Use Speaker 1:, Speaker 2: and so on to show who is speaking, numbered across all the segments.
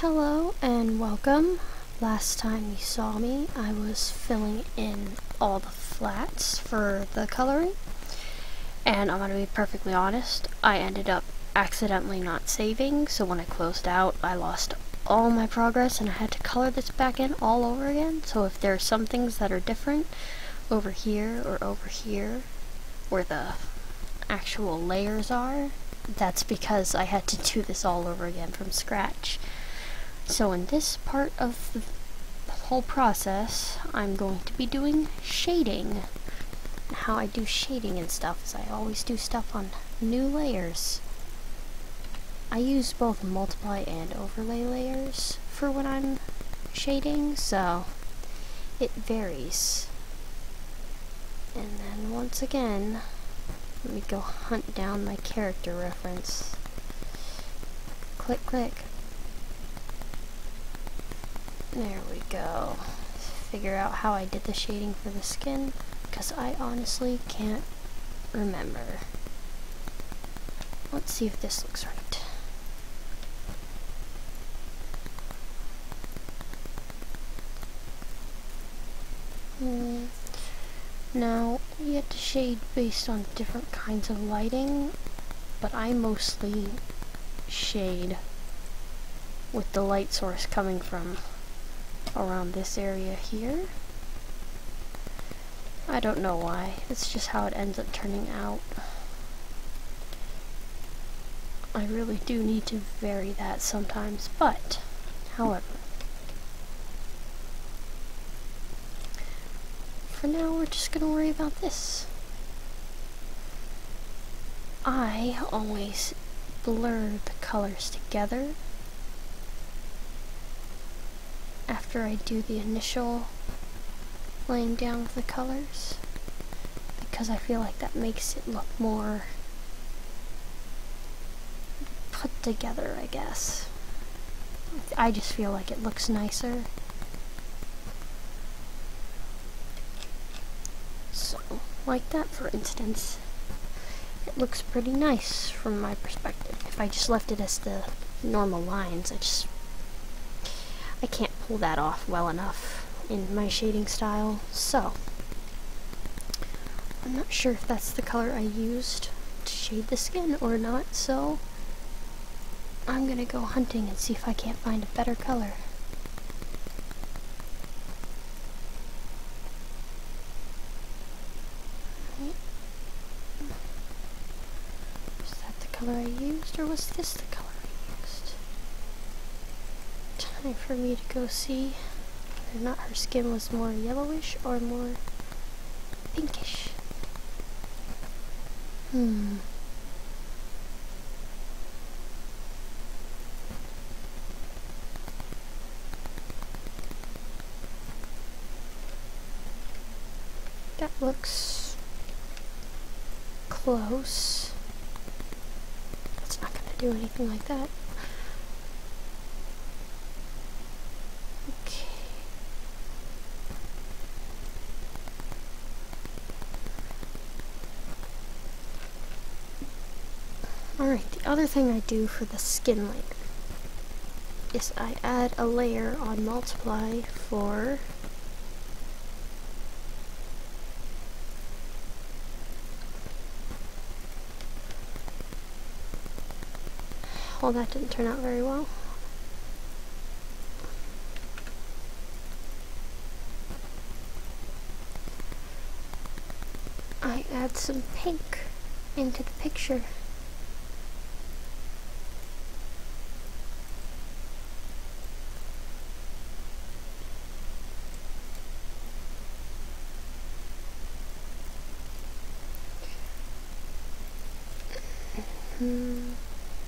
Speaker 1: Hello and welcome. Last time you saw me, I was filling in all the flats for the coloring, and I'm gonna be perfectly honest, I ended up accidentally not saving, so when I closed out, I lost all my progress and I had to color this back in all over again. So if there are some things that are different over here or over here, where the actual layers are, that's because I had to do this all over again from scratch. So in this part of the whole process, I'm going to be doing shading. How I do shading and stuff is I always do stuff on new layers. I use both multiply and overlay layers for when I'm shading, so it varies. And then once again, let me go hunt down my character reference. Click, click. There we go. Figure out how I did the shading for the skin, because I honestly can't remember. Let's see if this looks right. Now, you have to shade based on different kinds of lighting, but I mostly shade with the light source coming from around this area here. I don't know why, it's just how it ends up turning out. I really do need to vary that sometimes, but, however, for now we're just gonna worry about this. I always blur the colors together after I do the initial laying down of the colors, because I feel like that makes it look more put together, I guess. I just feel like it looks nicer. So, like that for instance, it looks pretty nice from my perspective. If I just left it as the normal lines, I can't pull that off well enough in my shading style, so I'm not sure if that's the color I used to shade the skin or not, so I'm gonna go hunting and see if I can't find a better color. Was that the color I used, or was this the color I used? Time for me to go see whether or not her skin was more yellowish or more pinkish. That looks close. It's not gonna do anything like that. Okay. Alright, the other thing I do for the skin layer is I add a layer on multiply for well, that didn't turn out very well. I add some pink into the picture.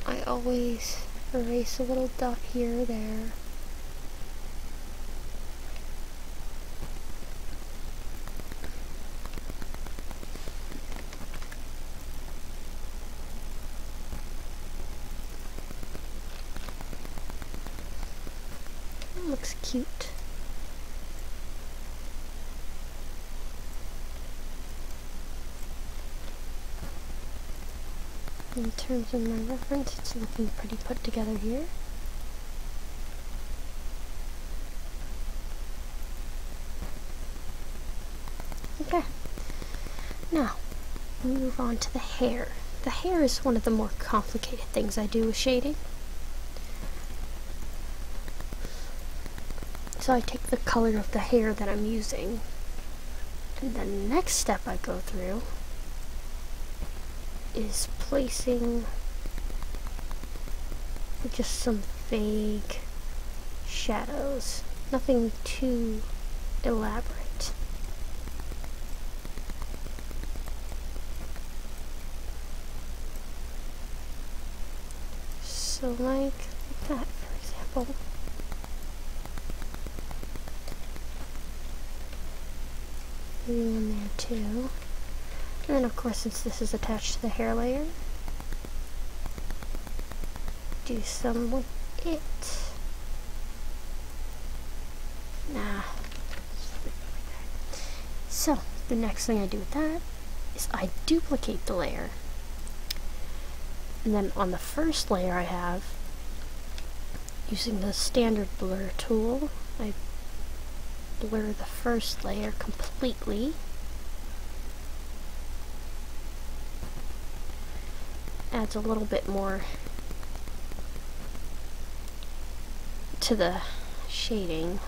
Speaker 1: I always erase a little dot here or there. It looks cute. In terms of my reference, it's looking pretty put together here. Now, move on to the hair. The hair is one of the more complicated things I do with shading. So I take the color of the hair that I'm using, and the next step I go through is placing just some vague shadows. Nothing too elaborate. So like that, for example. Maybe one there too. And then of course, since this is attached to the hair layer, do some with it. So, the next thing I do with that is I duplicate the layer. And then on the first layer I have, using the standard blur tool, I blur the first layer completely. Adds a little bit more to the shading.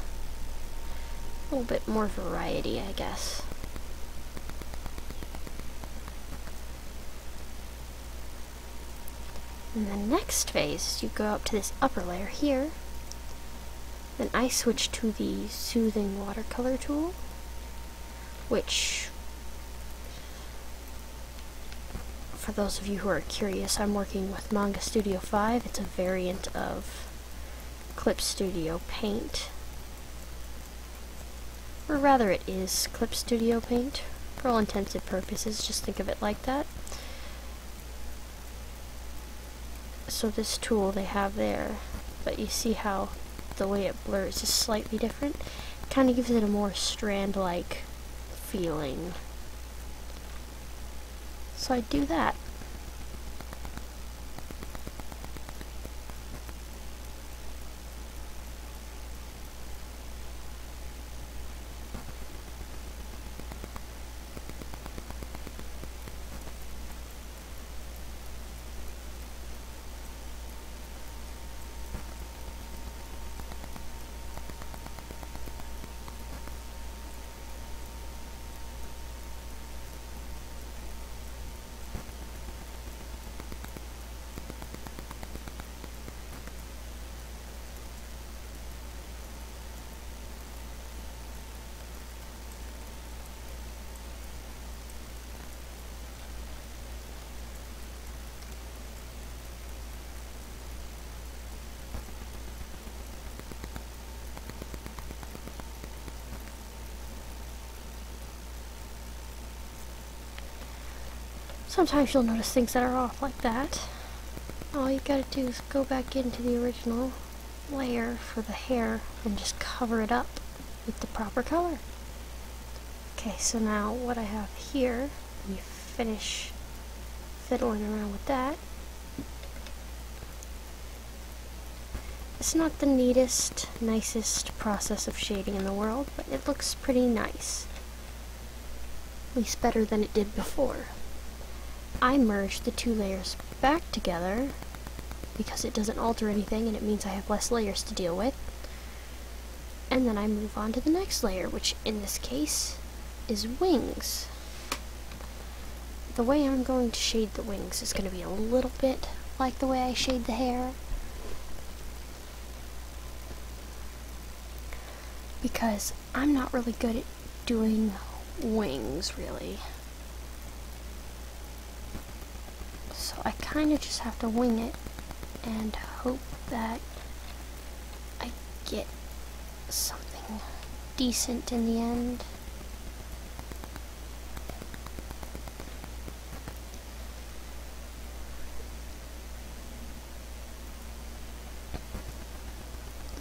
Speaker 1: A little bit more variety, I guess. In the next phase, you go up to this upper layer here. Then I switch to the Soothing Watercolor tool, which, for those of you who are curious, I'm working with Manga Studio 5. It's a variant of Clip Studio Paint. Or rather, it is Clip Studio Paint. For all intents and purposes, just think of it like that. So this tool they have there, but you see how the way it blurs is slightly different? Kind of gives it a more strand-like feeling. So I do that. Sometimes you'll notice things that are off like that. All you gotta do is go back into the original layer for the hair and just cover it up with the proper color. Okay, so now what I have here, when you finish fiddling around with that, it's not the neatest, nicest process of shading in the world, but it looks pretty nice. At least better than it did before. I merged the two layers back together because it doesn't alter anything and it means I have less layers to deal with. And then I move on to the next layer, which in this case is wings. The way I'm going to shade the wings is going to be a little bit like the way I shade the hair, because I'm not really good at doing wings, really. So I kind of just have to wing it and hope that I get something decent in the end.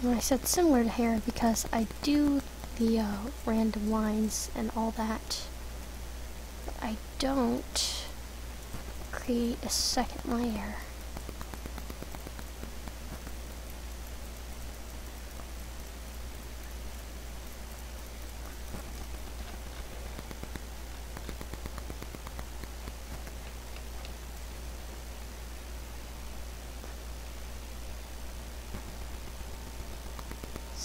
Speaker 1: And I said similar to hair because I do the random lines and all that, but I don't create a second layer.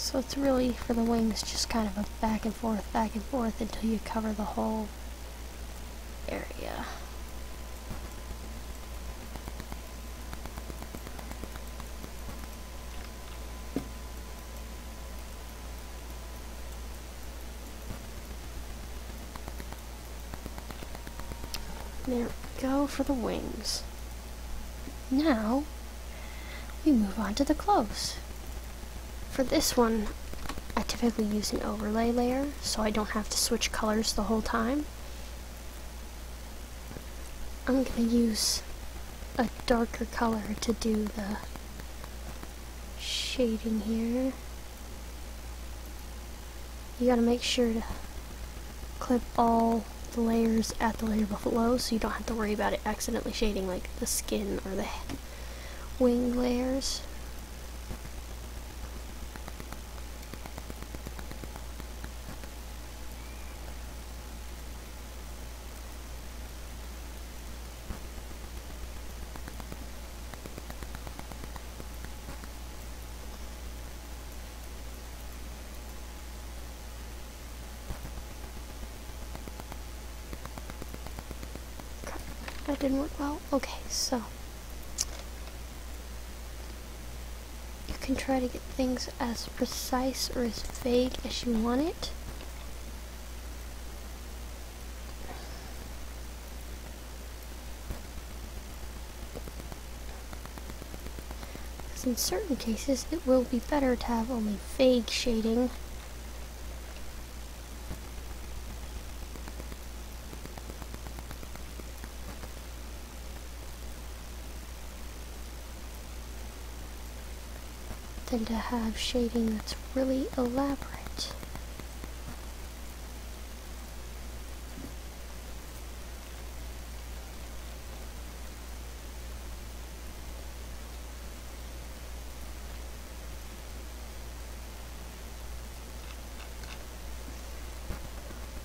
Speaker 1: So it's really, for the wings, just kind of a back and forth until you cover the whole area. There we go for the wings. Now, we move on to the clothes. For this one, I typically use an overlay layer, so I don't have to switch colors the whole time. I'm going to use a darker color to do the shading here. You gotta make sure to clip all the layers at the layer below so you don't have to worry about it accidentally shading like the skin or the wing layers. That didn't work well. Okay, so you can try to get things as precise or as vague as you want it. Because in certain cases, it will be better to have only vague shading. Than to have shading that's really elaborate.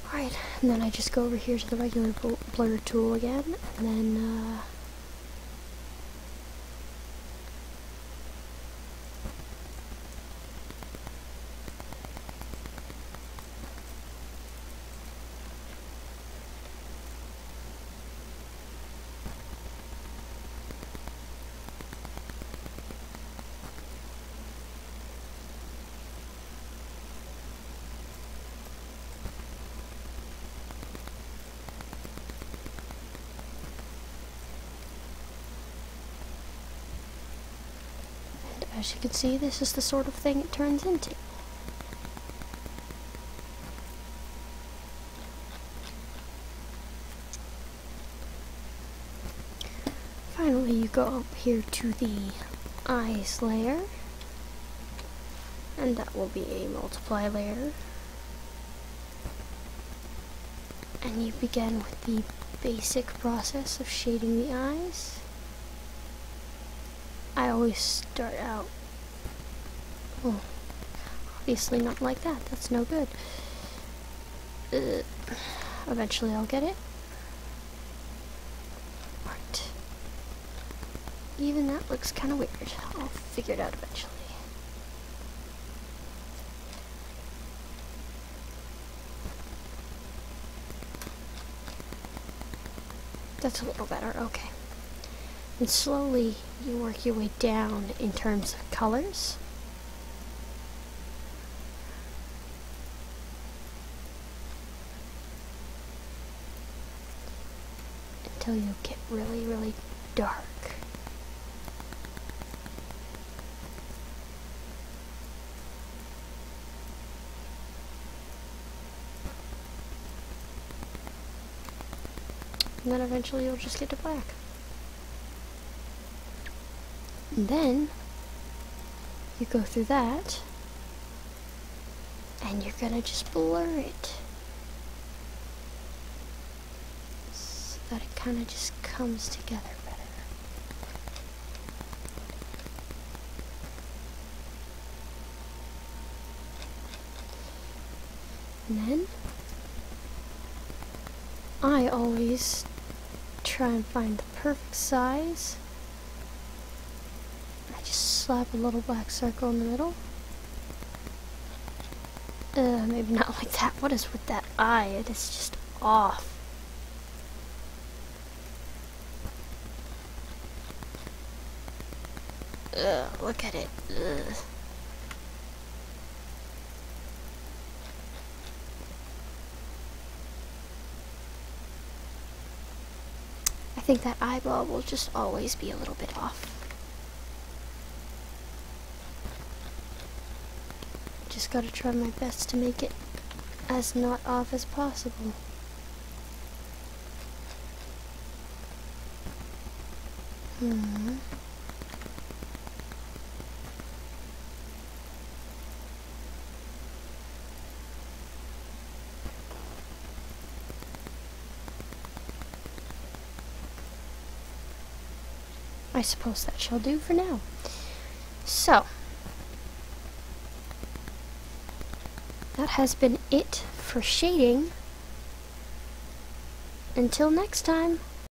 Speaker 1: Alright, and then I just go over here to the regular blur tool again, and then as you can see, this is the sort of thing it turns into. Finally, you go up here to the eyes layer, and that will be a multiply layer. And you begin with the basic process of shading the eyes. I always start out, well, obviously not like that, that's no good. Eventually I'll get it. Right. Even that looks kind of weird. I'll figure it out eventually. That's a little better, okay. And slowly you work your way down in terms of colors. Until you get really, really dark. And then eventually you'll just get to black. And then you go through that and you're gonna just blur it so that it kind of just comes together better. And then I always try and find the perfect size. I just slap a little black circle in the middle. Maybe not like that. What is with that eye? It is just off. Look at it. Ugh. I think that eyeball will just always be a little bit off. Just gotta try my best to make it as not off as possible. I suppose that shall do for now. So, that has been it for shading. Until next time.